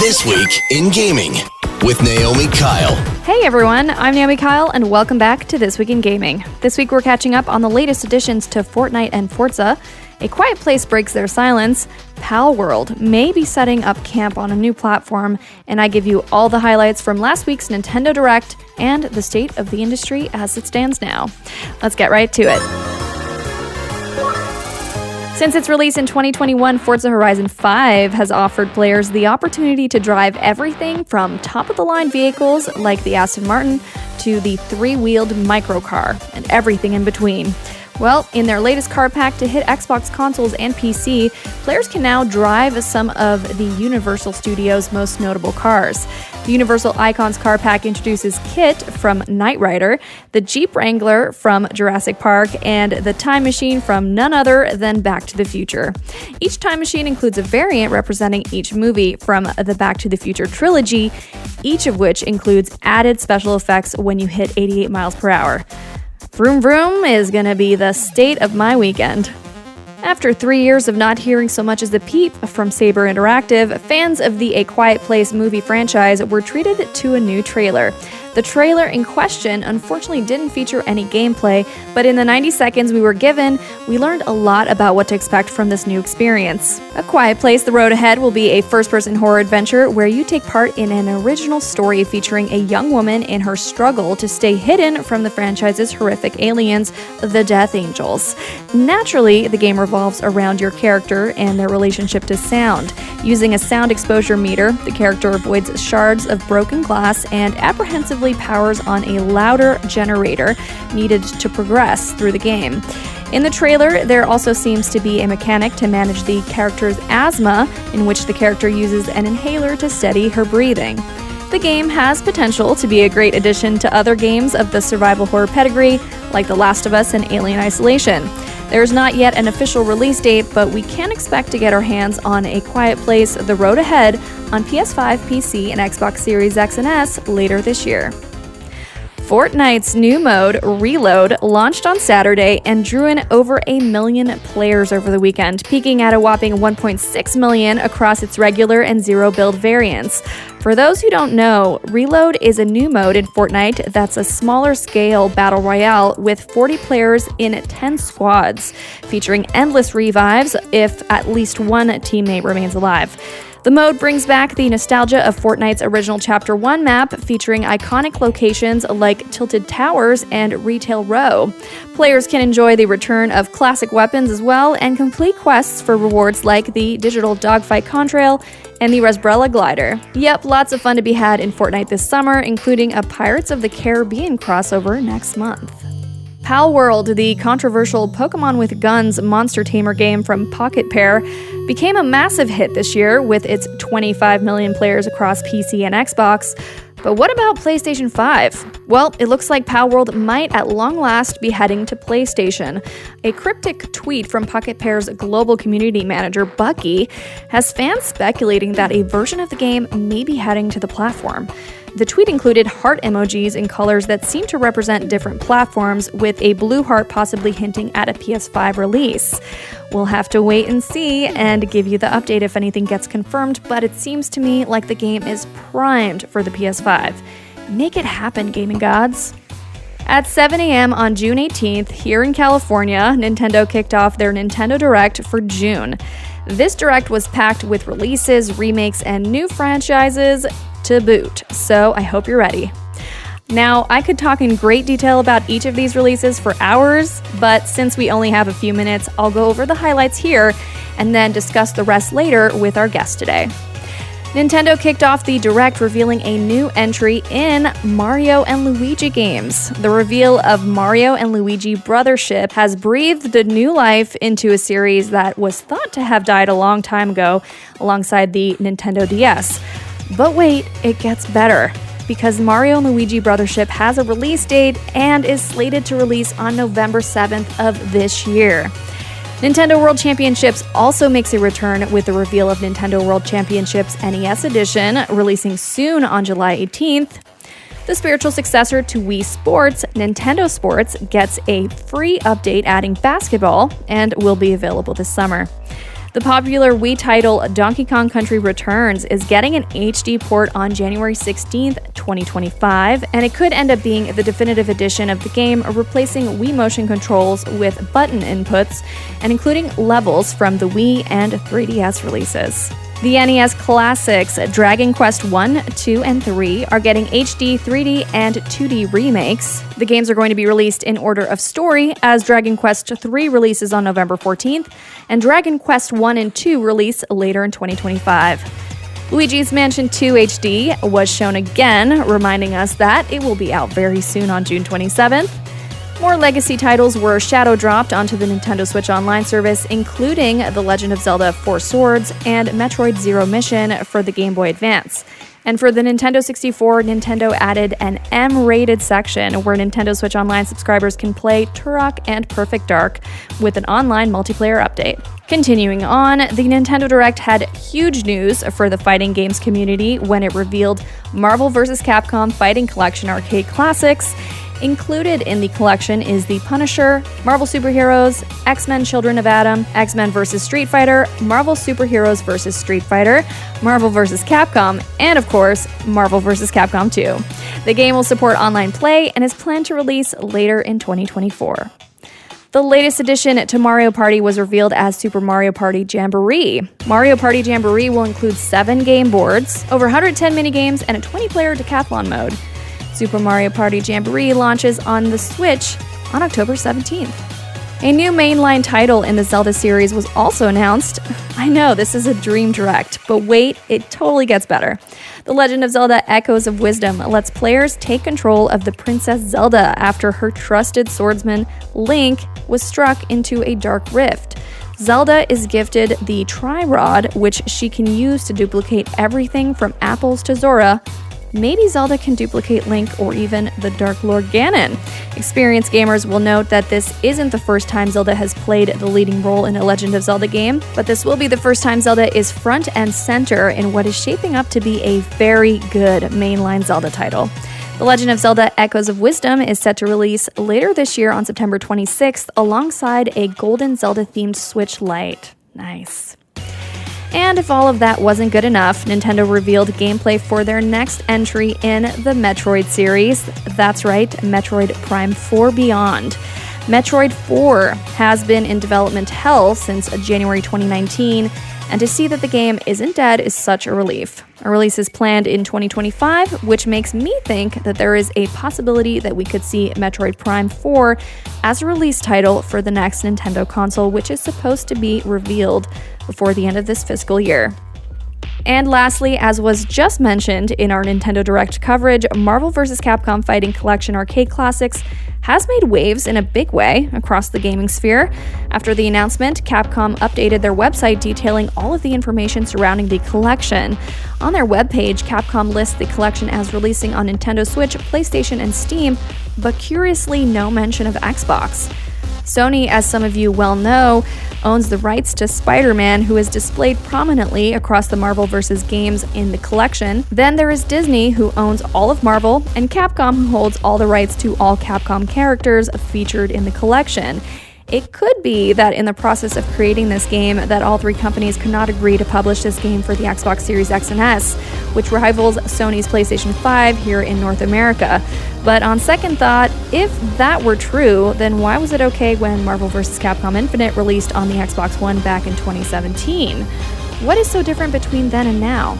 This Week in Gaming with Naomi Kyle. Hey everyone, I'm Naomi Kyle and welcome back to This Week in Gaming. This week we're catching up on the latest additions to Fortnite and Forza. A Quiet Place breaks their silence. Palworld may be setting up camp on a new platform, and I give you all the highlights from last week's Nintendo Direct and the state of the industry as it stands now. Let's get right to it. Since its release in 2021, Forza Horizon 5 has offered players the opportunity to drive everything from top-of-the-line vehicles like the Aston Martin to the three-wheeled microcar and everything in between. Well, in their latest car pack to hit Xbox consoles and PC, players can now drive some of the Universal Studios' most notable cars. The Universal Icons car pack introduces Kit from Knight Rider, the Jeep Wrangler from Jurassic Park, and the Time Machine from none other than Back to the Future. Each Time Machine includes a variant representing each movie from the Back to the Future trilogy, each of which includes added special effects when you hit 88 miles per hour. Vroom Vroom is gonna be the state of my weekend. After 3 years of not hearing so much as a peep from Saber Interactive, fans of the A Quiet Place movie franchise were treated to a new trailer. The trailer in question unfortunately didn't feature any gameplay, but in the 90 seconds we were given, we learned a lot about what to expect from this new experience. A Quiet Place: The Road Ahead will be a first-person horror adventure where you take part in an original story featuring a young woman in her struggle to stay hidden from the franchise's horrific aliens, the Death Angels. Naturally, the game revolves around your character and their relationship to sound. Using a sound exposure meter, the character avoids shards of broken glass and apprehensively powers on a louder generator needed to progress through the game. In the trailer, there also seems to be a mechanic to manage the character's asthma, in which the character uses an inhaler to steady her breathing. The game has potential to be a great addition to other games of the survival horror pedigree, like The Last of Us and Alien Isolation. There's not yet an official release date, but we can expect to get our hands on A Quiet Place: The Road Ahead on PS5, PC, and Xbox Series X and S later this year. Fortnite's new mode, Reload, launched on Saturday and drew in over 1 million players over the weekend, peaking at a whopping 1.6 million across its regular and zero build variants. For those who don't know, Reload is a new mode in Fortnite that's a smaller scale battle royale with 40 players in 10 squads, featuring endless revives if at least one teammate remains alive. The mode brings back the nostalgia of Fortnite's original Chapter 1 map, featuring iconic locations like Tilted Towers and Retail Row. Players can enjoy the return of classic weapons as well and complete quests for rewards like the digital dogfight contrail and the Resbrella glider. Yep, lots of fun to be had in Fortnite this summer, including a Pirates of the Caribbean crossover next month. Palworld, the controversial Pokemon with Guns monster tamer game from Pocket Pair, became a massive hit this year with its 25 million players across PC and Xbox. But what about PlayStation 5? Well, it looks like Palworld might at long last be heading to PlayStation. A cryptic tweet from Pocket Pair's global community manager, Bucky, has fans speculating that a version of the game may be heading to the platform. The tweet included heart emojis in colors that seem to represent different platforms, with a blue heart possibly hinting at a PS5 release. We'll have to wait and see and give you the update if anything gets confirmed, but it seems to me like the game is primed for the PS5. Make it happen, gaming gods. At 7 a.m. on June 18th, here in California, Nintendo kicked off their Nintendo Direct for June. This Direct was packed with releases, remakes, and new franchises to boot, so I hope you're ready. Now, I could talk in great detail about each of these releases for hours, but since we only have a few minutes, I'll go over the highlights here and then discuss the rest later with our guest today. Nintendo kicked off the Direct revealing a new entry in Mario and Luigi games. The reveal of Mario and Luigi Brothership has breathed a new life into a series that was thought to have died a long time ago alongside the Nintendo DS. But wait, it gets better, because Mario & Luigi Brothership has a release date and is slated to release on November 7th of this year. Nintendo World Championships also makes a return with the reveal of Nintendo World Championships NES Edition, releasing soon on July 18th. The spiritual successor to Wii Sports, Nintendo Sports, gets a free update adding basketball and will be available this summer. The popular Wii title Donkey Kong Country Returns is getting an HD port on January 16th, 2025, and it could end up being the definitive edition of the game, replacing Wii motion controls with button inputs and including levels from the Wii and 3DS releases. The NES classics Dragon Quest 1, 2, and 3 are getting HD, 3D, and 2D remakes. The games are going to be released in order of story, as Dragon Quest 3 releases on November 14th, and Dragon Quest 1 and 2 release later in 2025. Luigi's Mansion 2 HD was shown again, reminding us that it will be out very soon on June 27th. More legacy titles were shadow dropped onto the Nintendo Switch Online service, including The Legend of Zelda 4 Swords and Metroid Zero Mission for the Game Boy Advance. And for the Nintendo 64, Nintendo added an M-rated section where Nintendo Switch Online subscribers can play Turok and Perfect Dark with an online multiplayer update. Continuing on, the Nintendo Direct had huge news for the fighting games community when it revealed Marvel vs. Capcom Fighting Collection Arcade Classics. Included in the collection is The Punisher, Marvel Superheroes, X-Men Children of Atom, X-Men vs. Street Fighter, Marvel Superheroes vs. Street Fighter, Marvel vs. Capcom, and of course, Marvel vs. Capcom 2. The game will support online play and is planned to release later in 2024. The latest addition to Mario Party was revealed as Super Mario Party Jamboree. Mario Party Jamboree will include 7 game boards, over 110 minigames, and a 20-player decathlon mode. Super Mario Party Jamboree launches on the Switch on October 17th. A new mainline title in the Zelda series was also announced. I know, this is a dream direct, but wait, it totally gets better. The Legend of Zelda Echoes of Wisdom lets players take control of the Princess Zelda after her trusted swordsman, Link, was struck into a dark rift. Zelda is gifted the Tri-Rod, which she can use to duplicate everything from apples to Zora. Maybe Zelda can duplicate Link or even the Dark Lord Ganon. Experienced gamers will note that this isn't the first time Zelda has played the leading role in a Legend of Zelda game, but this will be the first time Zelda is front and center in what is shaping up to be a very good mainline Zelda title. The Legend of Zelda Echoes of Wisdom is set to release later this year on September 26th alongside a golden Zelda-themed Switch Lite. Nice. And if all of that wasn't good enough, Nintendo revealed gameplay for their next entry in the Metroid series. That's right, Metroid Prime 4 Beyond. Metroid 4 has been in development hell since January 2019, and to see that the game isn't dead is such a relief. A release is planned in 2025, which makes me think that there is a possibility that we could see Metroid Prime 4 as a release title for the next Nintendo console, which is supposed to be revealed before the end of this fiscal year. And lastly, as was just mentioned in our Nintendo Direct coverage, Marvel vs. Capcom Fighting Collection Arcade Classics has made waves in a big way across the gaming sphere. After the announcement, Capcom updated their website detailing all of the information surrounding the collection. On their webpage, Capcom lists the collection as releasing on Nintendo Switch, PlayStation, and Steam, but curiously no mention of Xbox. Sony, as some of you well know, owns the rights to Spider-Man, who is displayed prominently across the Marvel vs. games in the collection. Then there is Disney, who owns all of Marvel, and Capcom, who holds all the rights to all Capcom characters featured in the collection. It could be that in the process of creating this game that all three companies could not agree to publish this game for the Xbox Series X and S, which rivals Sony's PlayStation 5 here in North America. But on second thought, if that were true, then why was it okay when Marvel vs. Capcom Infinite released on the Xbox One back in 2017? What is so different between then and now?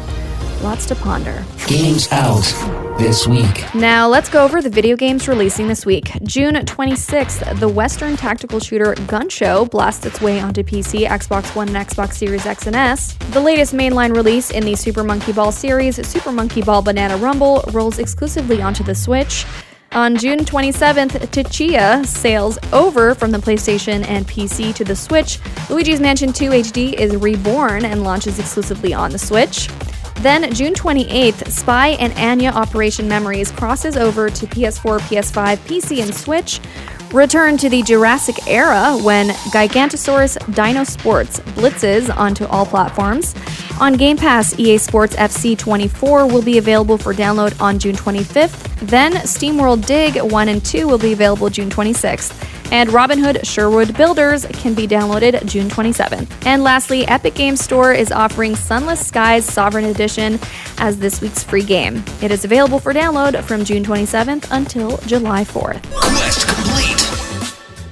Lots to ponder. Games out this week. Now let's go over the video games releasing this week. June 26th, the Western tactical shooter Gun Show blasts its way onto PC, Xbox One, and Xbox Series X and S. The latest mainline release in the Super Monkey Ball series, Super Monkey Ball Banana Rumble, rolls exclusively onto the Switch. On June 27th, Tchia sails over from the PlayStation and PC to the Switch. Luigi's Mansion 2 HD is reborn and launches exclusively on the Switch. Then, June 28th, Spy and Anya Operation Memories crosses over to PS4, PS5, PC, and Switch. Return to the Jurassic era when Gigantosaurus Dino Sports blitzes onto all platforms. On Game Pass, EA Sports FC 24 will be available for download on June 25th. Then, SteamWorld Dig 1 and 2 will be available June 26th. And Robin Hood Sherwood Builders can be downloaded June 27th. And lastly, Epic Games Store is offering Sunless Skies Sovereign Edition as this week's free game. It is available for download from June 27th until July 4th. Quest complete.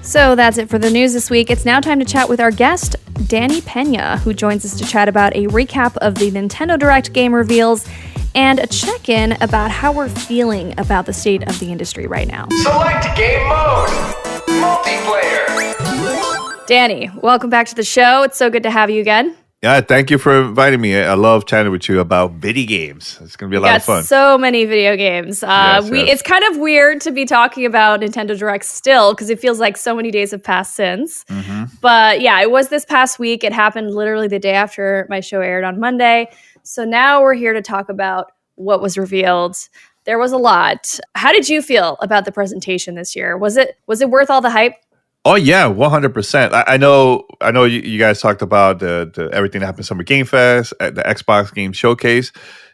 So that's it for the news this week. It's now time to chat with our guest, Danny Pena, who joins us to chat about a recap of the Nintendo Direct game reveals and a check-in about how we're feeling about the state of the industry right now. Select game mode. Multiplayer. Danny, welcome back to the show. It's so good to have you again. Yeah, thank you for inviting me. I love chatting with you about video games. It's going to be a lot of fun. So many video games. Yes. It's kind of weird to be talking about Nintendo Direct still because it feels like so many days have passed since. But yeah, it was this past week. It happened literally the day after my show aired on Monday. So now we're here to talk about what was revealed. There was a lot. How did you feel about the presentation this year? Was it worth all the hype? Oh yeah, 100%. I know. You guys talked about the everything that happened Summer Game Fest, at the Xbox Game Showcase.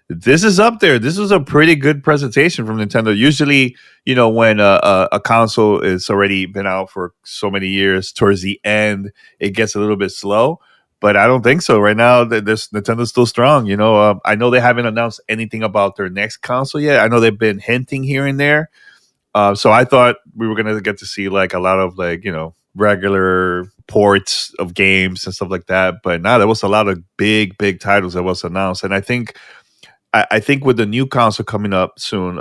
This is up there. This was a pretty good presentation from Nintendo. Usually, when a console is already been out for so many years, towards the end it gets a little bit slow. But I don't think so. Right now, Nintendo's still strong. I know they haven't announced anything about their next console yet. I know they've been hinting here and there. So I thought we were going to get to see like a lot of regular ports of games and stuff like that. But now there was a lot of big titles that was announced. And I think with the new console coming up soon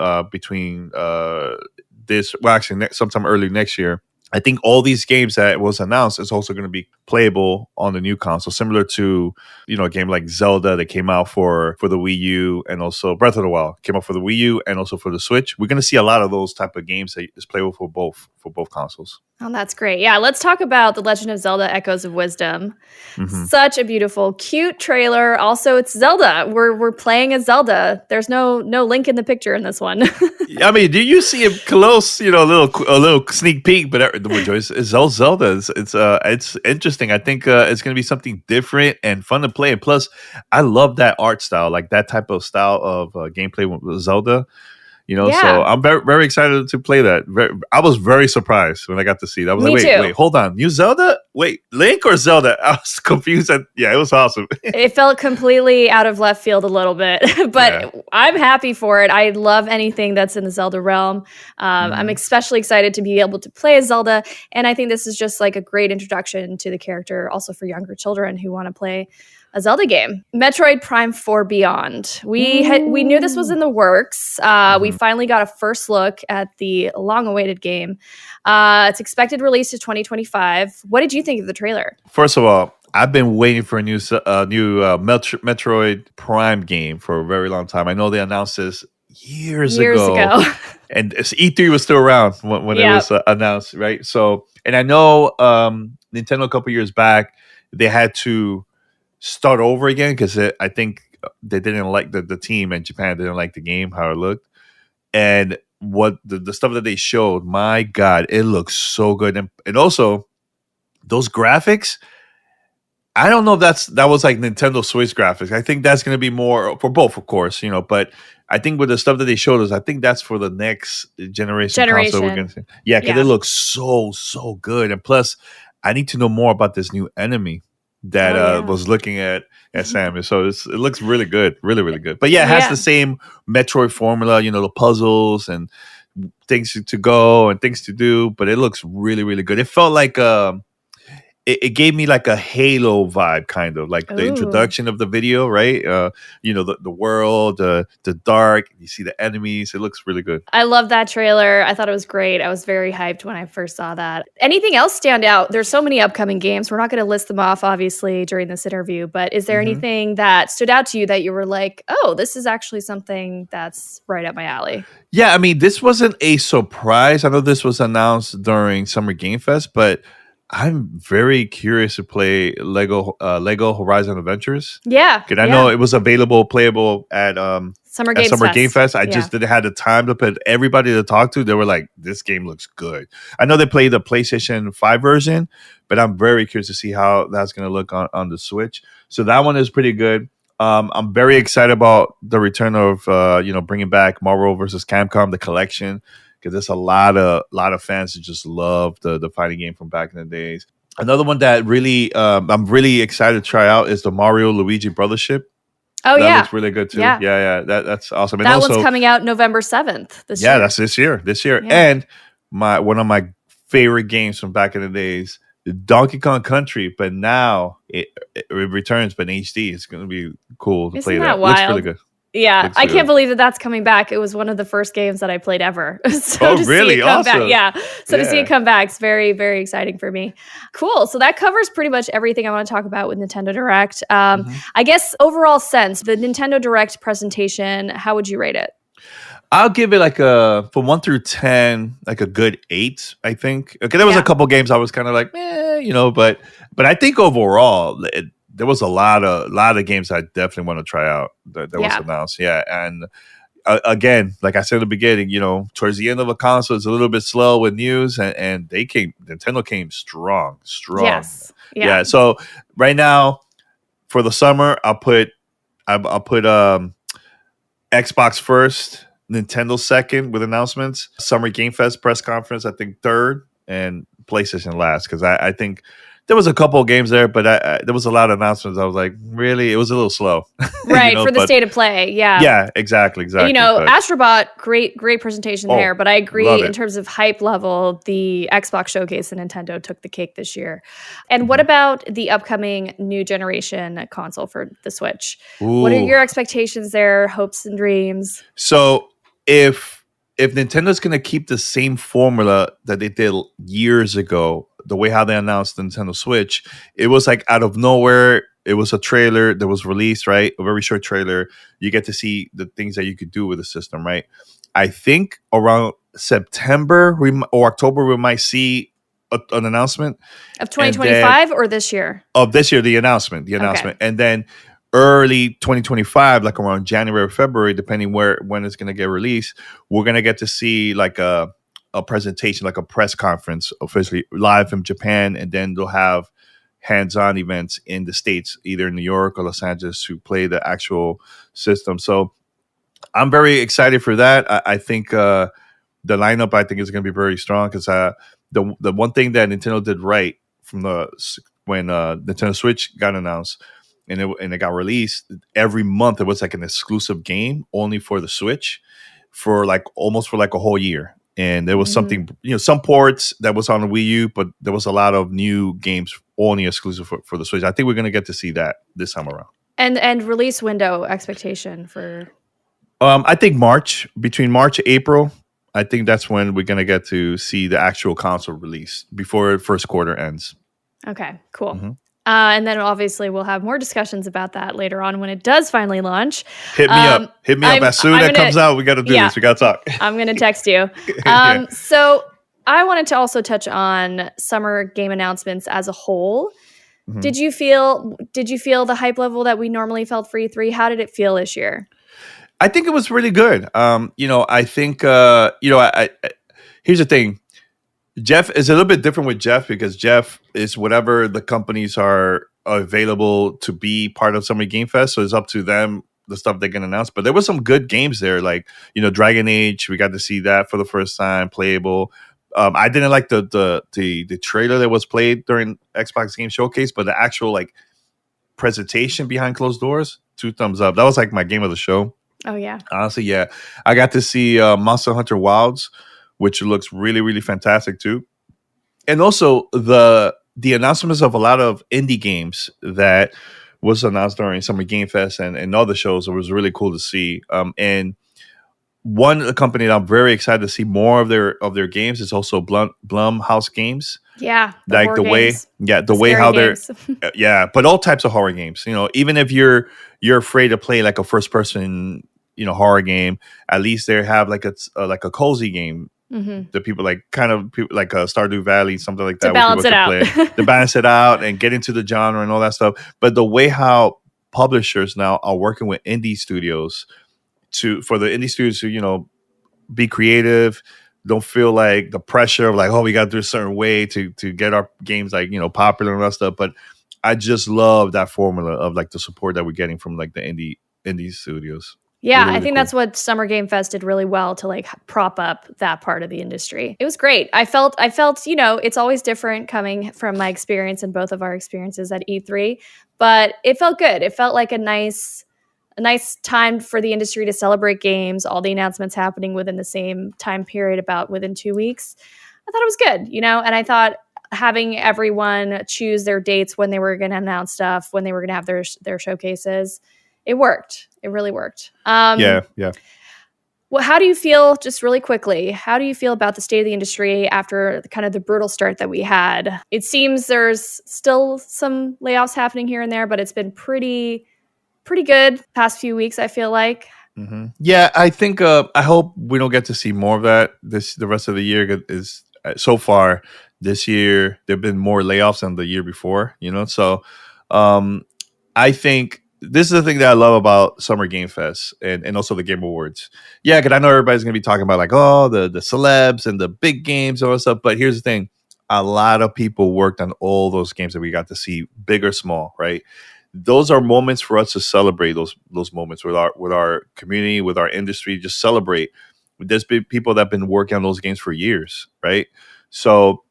sometime early next year, I think all these games that was announced is also going to be playable on the new console, similar to a game like Zelda that came out for the Wii U, and also Breath of the Wild came out for the Wii U and also for the Switch. We're going to see a lot of those type of games that is playable for both consoles. Oh, that's great. Yeah, let's talk about The Legend of Zelda Echoes of Wisdom. Such a beautiful, cute trailer. Also, it's Zelda. We're playing as Zelda. There's no Link in the picture in this one. I mean, do you see a close, a little sneak peek? But the majority is all Zelda. It's interesting. I think it's going to be something different and fun to play. And plus, I love that art style, like that type of style of gameplay with Zelda. So I'm very, very excited to play that. I was very surprised when I got to see that. I was wait, hold on. New Zelda? Wait, Link or Zelda? I was confused. Yeah, it was awesome. It felt completely out of left field a little bit, but I'm happy for it. I love anything that's in the Zelda realm. I'm especially excited to be able to play as Zelda, and I think this is just like a great introduction to the character, also for younger children who want to play a Zelda game. Metroid Prime 4 Beyond. We knew this was in the works. We finally got a first look at the long-awaited game. It's expected release to 2025. What did you think of the trailer? First of all, I've been waiting for a new Metroid Prime game for a very long time. I know they announced this years ago. And E3 was still around when it was announced, right? So, and I know Nintendo a couple years back, they had to start over again because I think they didn't like the team in Japan didn't like the game, how it looked. And what the stuff that they showed, my God, it looks so good. And also those graphics, I don't know if that was like Nintendo Switch graphics. I think that's going to be more for both, of course, but I think with the stuff that they showed us, I think that's for the next generation. Console we're going to see. Yeah, because it looks so good. And plus, I need to know more about this new enemy that was looking at Sam. So it looks really good, really good. But yeah, it has the same Metroid formula, the puzzles and things to go and things to do. But it looks really good. It felt like it gave me like a Halo vibe, kind of like the introduction of the video, right? The world, the dark. You see the enemies. It looks really good. I love that trailer. I thought it was great. I was very hyped when I first saw that. Anything else stand out? There's so many upcoming games. We're not going to list them off, obviously, during this interview. But is there anything that stood out to you that you were like, oh, this is actually something that's right up my alley? Yeah, I mean, this wasn't a surprise. I know this was announced during Summer Game Fest, but I'm very curious to play Lego Horizon Adventures. Yeah. Because I know it was playable at Summer Game Fest. I just didn't have the time to put everybody to talk to. They were like, this game looks good. I know they played the PlayStation 5 version, but I'm very curious to see how that's going to look on the Switch. So that one is pretty good. I'm very excited about the return of, bringing back Marvel vs. Capcom, the collection. because there's a lot of fans that just love the fighting game from back in the days. Another one that really I'm really excited to try out is the Mario Luigi Brothership. Oh, That yeah. looks really good too. Yeah. Yeah. That's awesome. And That also, one's coming out November 7th this yeah, year. that's this year. Yeah. And one of my favorite games from back in the days, Donkey Kong Country, but now it returns, but in HD. It's going to be cool to Isn't play that that. wild? Looks really good. Yeah, Looks I good. can't believe that that's coming back. It was one of the first games that I played ever. So Oh, to really? see it come Awesome. back, yeah. So to see Yeah. it come back is very, very exciting for me. Cool. So that covers pretty much everything I want to talk about with Nintendo Direct. I guess overall sense, the Nintendo Direct presentation, how would you rate it? I'll give it like from 1 through 10, like a good 8, I think. Okay, there was Yeah. a couple games I was kind of like, but I think overall there was a lot of games I definitely want to try out that was Yeah. announced. Yeah, and again, like I said at the beginning, towards the end of a console, it's a little bit slow with news, and Nintendo came strong. Yes. Yeah. So right now for the summer, I'll put Xbox first, Nintendo second with announcements, Summer Game Fest press conference, I think third, and PlayStation last, because I think there was a couple of games there, but there was a lot of announcements. I was like, really? It was a little slow. Right, for the state of play. Yeah. Yeah, exactly. But Astrobot, great presentation there. But I agree in it. terms of hype level, the Xbox showcase and Nintendo took the cake this year. And what about the upcoming new generation console for the Switch? Ooh. What are your expectations there, hopes and dreams? So if Nintendo's going to keep the same formula that they did years ago, the way how they announced the Nintendo Switch, it was like out of nowhere. It was a trailer that was released, right? A very short trailer. You get to see the things that you could do with the system, right? I think around September or October, we might see an announcement. Of 2025 or this year? Of this year, the announcement. Okay. And then early 2025, like around January or February, depending when it's going to get released, we're going to get to see like a presentation, like a press conference officially live from Japan, and then they'll have hands-on events in the States, either in New York or Los Angeles, to play the actual system. So I'm very excited for that. I think the lineup, I think, is going to be very strong, because the one thing that Nintendo did right from when Nintendo Switch got announced and it got released, every month it was like an exclusive game only for the Switch for almost a whole year. And there was something, some ports that was on the Wii U, but there was a lot of new games only exclusive for the Switch. I think we're going to get to see that this time around. And release window expectation for? I think between March and April, I think that's when we're going to get to see the actual console release before first quarter ends. Okay, cool. Mm-hmm. And then obviously we'll have more discussions about that later on when it does finally launch. Hit me up. As soon as that comes out, we got to do this. We got to talk. I'm going to text you. So I wanted to also touch on summer game announcements as a whole. Mm-hmm. Did you feel the hype level that we normally felt for E3? How did it feel this year? I think it was really good. I think, here's the thing. Jeff is a little bit different with Jeff, because Jeff is whatever the companies are available to be part of Summer Game Fest. So it's up to them, the stuff they can announce. But there were some good games there, like, Dragon Age. We got to see that for the first time, playable. I didn't like the trailer that was played during Xbox Game Showcase, but the actual presentation behind closed doors, 2 thumbs up. That was my game of the show. Oh, yeah. Honestly, yeah. I got to see Monster Hunter Wilds, which looks really, really fantastic too. And also the announcements of a lot of indie games that was announced during Summer Game Fest and other shows. It was really cool to see. And one company that I'm very excited to see more of their games is also Blumhouse Games. Yeah, the way how games. They're but all types of horror games. Even if you're afraid to play like a first person horror game, at least they have like a cozy game. Mm-hmm. The people like Stardew Valley, something like that, to balance it out, to balance it out and get into the genre and all that stuff. But the way how publishers now are working with indie studios for the indie studios to be creative, don't feel like the pressure of we got to do a certain way to get our games popular and that stuff. But I just love that formula of the support that we're getting from the indie studios. Yeah, Really, I really think cool. that's what Summer Game Fest did really well to like prop up that part of the industry. It was great. I felt, it's always different coming from my experience and both of our experiences at E3, but it felt good. It felt like a nice time for the industry to celebrate games, all the announcements happening within the same time period, about within 2 weeks. I thought it was good, and I thought having everyone choose their dates when they were going to announce stuff, when they were going to have their showcases, it worked. It really worked. Yeah. Well, how do you feel, just really quickly, how do you feel about the state of the industry after kind of the brutal start that we had? It seems there's still some layoffs happening here and there, but it's been pretty good past few weeks, I feel like. Mm-hmm. Yeah, I think I hope we don't get to see more of that the rest of the year. Is so far this year there have been more layoffs than the year before, so I think this is the thing that I love about Summer Game Fest and also the Game Awards. Yeah, because I know everybody's going to be talking about like, oh, the celebs and the big games and all that stuff. But here's the thing. A lot of people worked on all those games that we got to see, big or small, right? Those are moments for us to celebrate those moments with our community, with our industry, just celebrate. There's been people that have been working on those games for years, right? So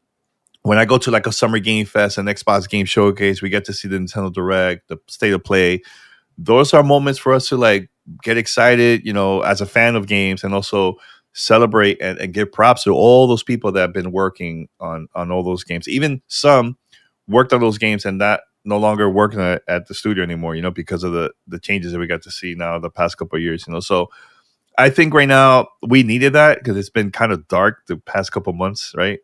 when I go to like a Summer Game Fest, an Xbox Game Showcase, we get to see the Nintendo Direct, the State of Play. Those are moments for us to like get excited, as a fan of games, and also celebrate and give props to all those people that have been working on all those games. Even some worked on those games and that no longer working at the studio anymore, because of the changes that we got to see now the past couple of years, So I think right now we needed that because it's been kind of dark the past couple of months, right?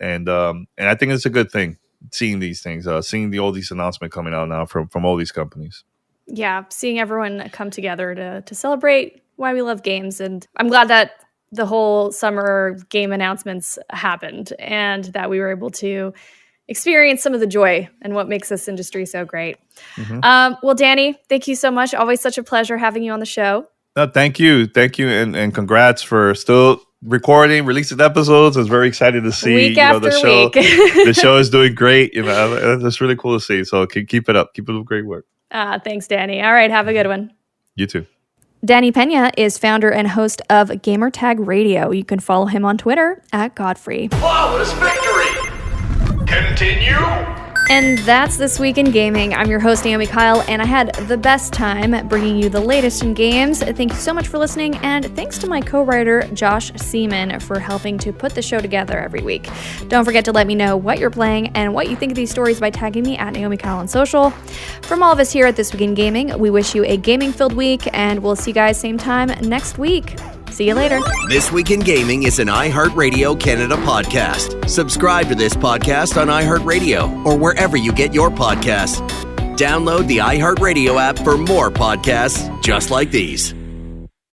And I think it's a good thing seeing these things, seeing all these announcements coming out now from all these companies. Yeah, seeing everyone come together to celebrate why we love games. And I'm glad that the whole summer game announcements happened and that we were able to experience some of the joy and what makes this industry so great. Mm-hmm. Well, Danny, thank you so much. Always such a pleasure having you on the show. No, thank you. And congrats for still recording, releasing episodes. I was very excited to see week after the show. Week. The show is doing great. That's really cool to see. So keep it up. Keep up great work. Thanks, Danny. All right, have a good one. You too. Danny Pena is founder and host of Gamertag Radio. You can follow him on Twitter at Godfrey. Flawless victory! Continue! And that's This Week in Gaming. I'm your host, Naomi Kyle, and I had the best time bringing you the latest in games. Thank you so much for listening, and thanks to my co-writer, Josh Seaman, for helping to put the show together every week. Don't forget to let me know what you're playing and what you think of these stories by tagging me at Naomi Kyle on social. From all of us here at This Week in Gaming, we wish you a gaming-filled week, and we'll see you guys same time next week. See you later. This Week in Gaming is an iHeartRadio Canada podcast. Subscribe to this podcast on iHeartRadio or wherever you get your podcasts. Download the iHeartRadio app for more podcasts just like these.